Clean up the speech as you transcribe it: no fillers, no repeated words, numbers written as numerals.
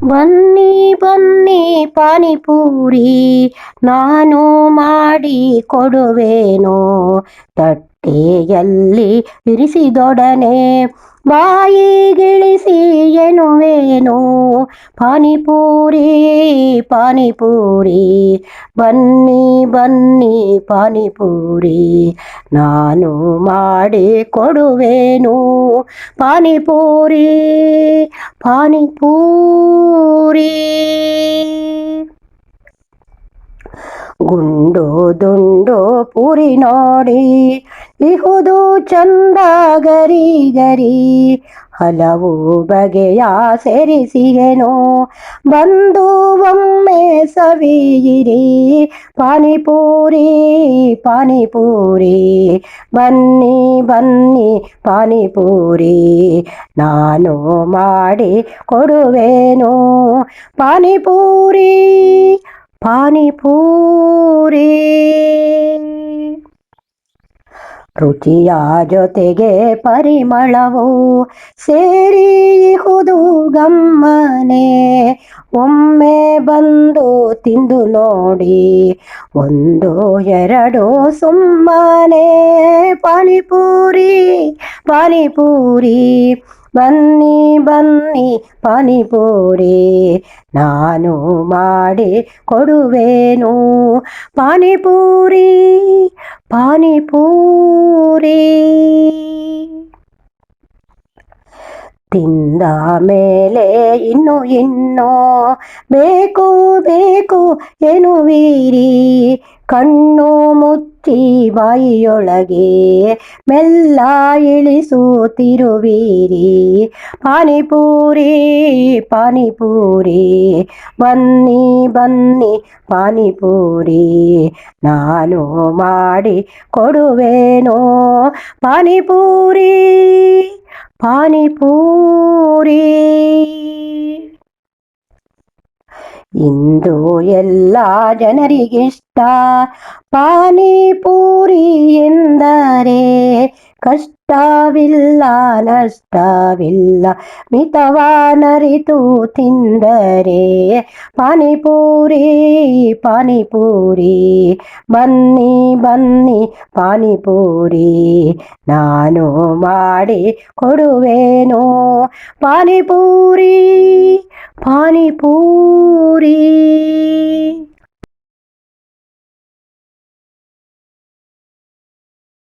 ಬನ್ನಿ ಬನ್ನಿ ಪಾನಿಪೂರಿ ನಾನು ಮಾಡಿ ಕೊಡುವೆನು. ತಟ್ಟೆಯಲ್ಲಿ ಇರಿಸಿದೊಡನೆ ಬಾಯಿಗಿಳಿಸಿ ಎನ್ನುವೆನು. ಪಾನಿಪೂರಿ ಪಾನಿಪೂರಿ ಬನ್ನಿ ಬನ್ನಿ ಪಾನಿಪೂರಿ ನಾನು ಮಾಡಿ ಕೊಡುವೆನು. ಪಾನಿಪೂರಿ ಪಾನಿಪೂರಿ ಗುಂಡು ದುಂಡು ಪೂರಿ ನೋಡಿ ಇಹುದು ಚಂದ ಗರಿ ಗರಿ. ಹಲವು ಬಗೆಯ ಸೇರಿಸಿಗೆನು ಬಂದು ಒಮ್ಮೆ ಸವಿಯಿರಿ. ಪಾನಿಪೂರಿ ಪಾನಿಪೂರಿ ಬನ್ನಿ ಬನ್ನಿ ಪಾನಿಪೂರಿ ನಾನು ಮಾಡಿ ಕೊಡುವೆನು. ಪಾನಿಪೂರಿ ಪಾನಿಪೂರಿ ರುಚಿಯ ಜೊತೆಗೆ ಪರಿಮಳವು ಸೇರಿಹುದು ಗಮ್ಮನೆ. ಒಮ್ಮೆ ಬಂದು ತಿಂದು ನೋಡಿ ಒಂದು ಎರಡು ಸುಮ್ಮನೆ. ಪಾನಿಪೂರಿ ಪಾನಿಪೂರಿ ಬನ್ನಿ ಬನ್ನಿ ಪಾನಿಪೂರಿ ನಾನು ಮಾಡಿ ಕೊಡುವೆನು. ಪಾನಿಪೂರಿ ಪಾನಿಪೂರಿ ತಿಂದ ಮೇಲೆ ಇನ್ನು ಬೇಕು ಬೇಕು ಎನ್ನುವಿರಿ. ಕಣ್ಣು ಮುಚ್ಚಿ ಬಾಯಿಯೊಳಗೆ ಮೆಲ್ಲ ಇಳಿಸುತ್ತಿರುವಿರಿ. ಪಾನಿಪೂರಿ ಪಾನಿಪೂರಿ ಬನ್ನಿ ಬನ್ನಿ ಪಾನಿಪೂರಿ ನಾನು ಮಾಡಿ ಕೊಡುವೆನು. ಪಾನಿಪೂರಿ ಪಾನಿಪೂರಿ ಇಂದು ಎಲ್ಲ ಜನರಿಗಿಷ್ಟ ಪಾನಿಪೂರಿ ಎಂದರೆ. ಕಷ್ಟವಿಲ್ಲ ನಷ್ಟವಿಲ್ಲ ಮಿತವಾನರಿತು ತಿಂದರೆ. ಪಾನಿಪೂರಿ ಪಾನಿಪೂರಿ ಬನ್ನಿ ಬನ್ನಿ ಪಾನಿಪೂರಿ ನಾನು ಮಾಡಿ ಕೊಡುವೆನು. ಪಾನಿಪೂರಿ ಪಾನಿಪೂರಿ